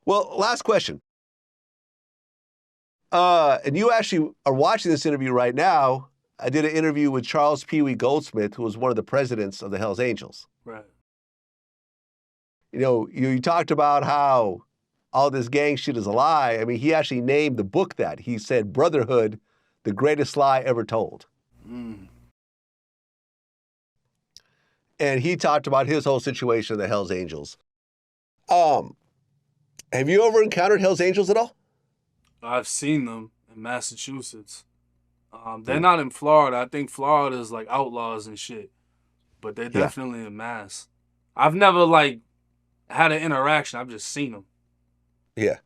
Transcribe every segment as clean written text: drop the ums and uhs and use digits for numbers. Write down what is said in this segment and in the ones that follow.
Well, last question. And you actually are watching this interview right now. I did an interview with Charles Pee Wee Goldsmith, who was one of the presidents of the Hells Angels. Right. You know, you talked about how all this gang shit is a lie. I mean, he actually named the book that. He said, Brotherhood, the greatest lie ever told. Mm. And he talked about his whole situation in the Hells Angels. Have you ever encountered Hells Angels at all? I've seen them in Massachusetts. They're not in Florida. I think Florida is like outlaws and shit, but they're Yeah. definitely in Mass. I've never like had an interaction. I've just seen them. Yeah.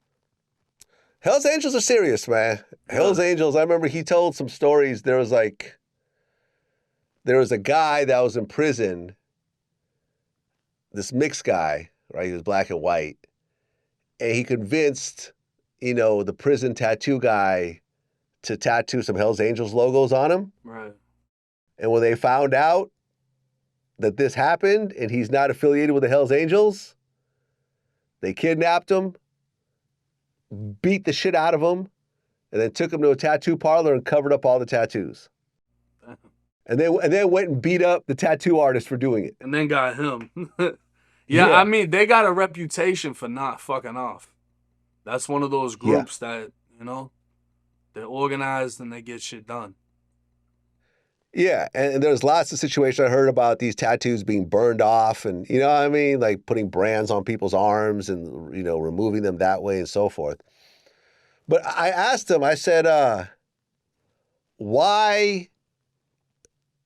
Hells Angels are serious, man. Hells Angels, I remember he told some stories. There was a guy that was in prison, this mixed guy, right? He was black and white. And he convinced, the prison tattoo guy to tattoo some Hells Angels logos on him. Right. And when they found out that this happened and he's not affiliated with the Hells Angels, they kidnapped him, beat the shit out of him, and then took him to a tattoo parlor and covered up all the tattoos. And then went and beat up the tattoo artist for doing it. And then got him. Yeah, I mean, they got a reputation for not fucking off. That's one of those groups that, they're organized and they get shit done. Yeah, and there's lots of situations I heard about these tattoos being burned off and, you know what I mean? Like putting brands on people's arms and, removing them that way and so forth. But I asked him, I said, why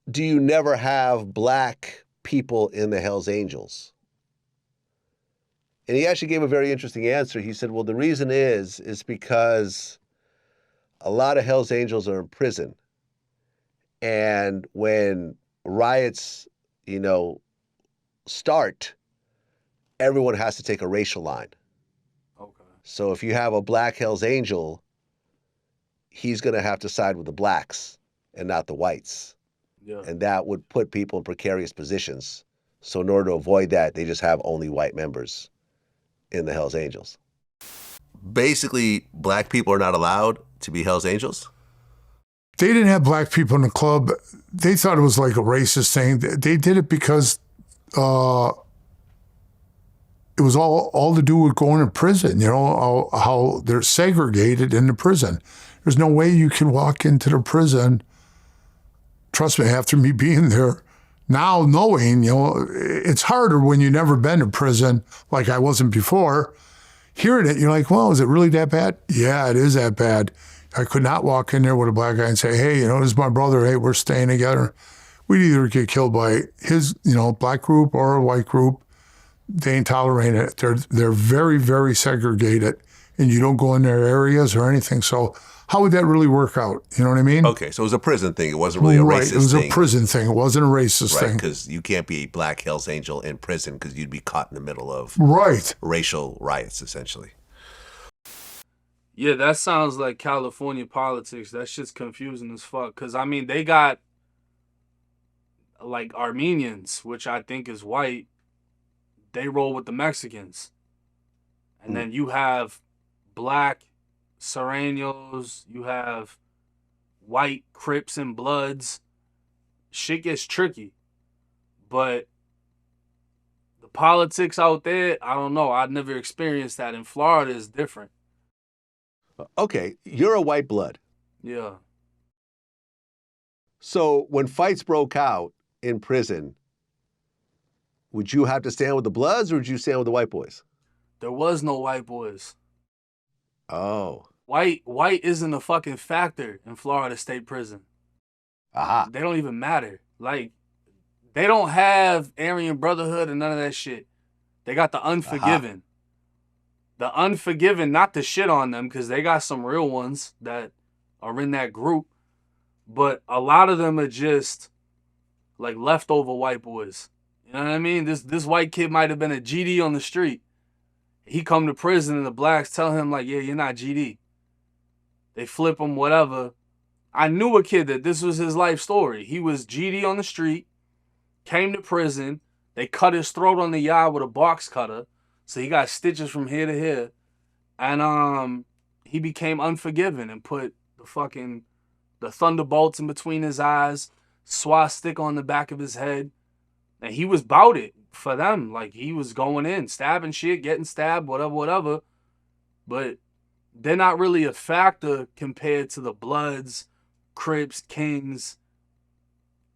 do you never have black people in the Hells Angels? And he actually gave a very interesting answer. He said, well, the reason is because a lot of Hells Angels are in prison. And when riots, start, everyone has to take a racial line. Okay. So if you have a black Hells Angel, he's going to have to side with the blacks and not the whites. Yeah. And that would put people in precarious positions. So in order to avoid that, they just have only white members in the Hells Angels. Basically, black people are not allowed to be Hells Angels? They didn't have black people in the club. They thought it was like a racist thing. They did it because it was all to do with going to prison, how they're segregated in the prison. There's no way you can walk into the prison, trust me, after me being there, now knowing, it's harder when you've never been to prison like I wasn't before. Hearing it, you're like, well, is it really that bad? Yeah, it is that bad. I could not walk in there with a black guy and say, hey, this is my brother. Hey, we're staying together. We'd either get killed by his, black group or a white group. They ain't tolerating it. They're very, very segregated, and you don't go in their areas or anything. So how would that really work out? You know what I mean? Okay, so it was a prison thing. It wasn't really a racist thing. It was a prison thing. It wasn't a racist thing. Right, because you can't be a black Hells Angel in prison because you'd be caught in the middle of racial riots, essentially. Yeah, that sounds like California politics. That shit's confusing as fuck. Because, I mean, they got, like, Armenians, which I think is white. They roll with the Mexicans. And then you have black Serranos. You have white Crips and Bloods. Shit gets tricky. But the politics out there, I don't know. I've never experienced that. In Florida, it's different. Okay, you're a white blood. Yeah. So when fights broke out in prison, would you have to stand with the Bloods or would you stand with the white boys? There was no white boys. Oh. White isn't a fucking factor in Florida State Prison. Aha. They don't even matter. Like, they don't have Aryan Brotherhood and none of that shit. They got the Unforgiven. The Unforgiven, not to shit on them, because they got some real ones that are in that group. But a lot of them are just, like, leftover white boys. You know what I mean? This white kid might have been a GD on the street. He come to prison and the blacks tell him, like, yeah, you're not GD. They flip him, whatever. I knew a kid that this was his life story. He was GD on the street, came to prison. They cut his throat on the yard with a box cutter. So he got stitches from here to here. And he became unforgiving and put the thunderbolts in between his eyes, swastika on the back of his head, and he was bout it for them. Like, he was going in, stabbing shit, getting stabbed, whatever. But they're not really a factor compared to the Bloods, Crips, Kings.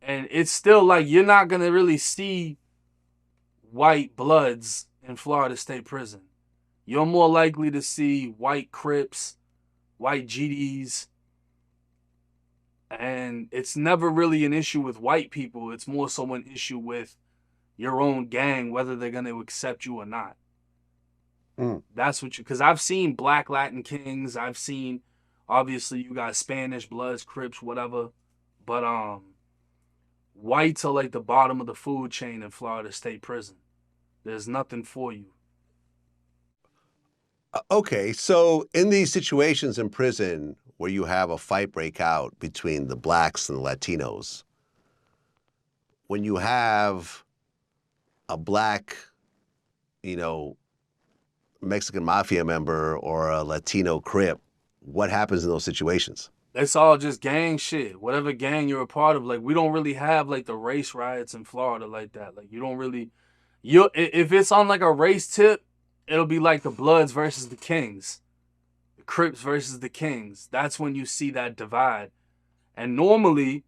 And it's still like you're not going to really see white Bloods in Florida State Prison. You're more likely to see white Crips, white GDs. And it's never really an issue with white people. It's more so an issue with your own gang, whether they're going to accept you or not. That's what because I've seen Black Latin Kings. I've seen, obviously, you got Spanish, Bloods, Crips, whatever. But whites are like the bottom of the food chain in Florida State Prison. There's nothing for you. Okay, so in these situations in prison where you have a fight break out between the blacks and the Latinos, when you have a black, Mexican mafia member or a Latino Crip, what happens in those situations? It's all just gang shit. Whatever gang you're a part of, like, we don't really have like the race riots in Florida like that. Like, you don't really, if it's on like a race tip, it'll be like the Bloods versus the Kings, the Crips versus the Kings. That's when you see that divide. And normally,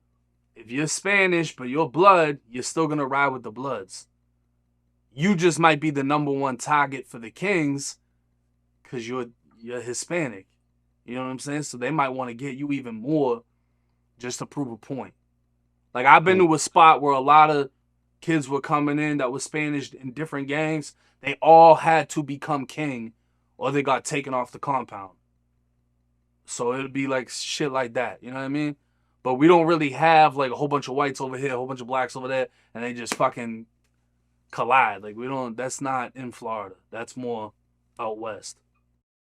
if you're Spanish but you're Blood, you're still gonna ride with the Bloods. You just might be the number one target for the Kings because you're Hispanic. You know what I'm saying? So they might want to get you even more just to prove a point. Like, I've been to a spot where a lot of kids were coming in that was Spanish in different gangs. They all had to become king or they got taken off the compound. So it'd be like shit like that. You know what I mean? But we don't really have like a whole bunch of whites over here, a whole bunch of blacks over there, and they just fucking collide. Like, we don't, that's not in Florida. That's more out west.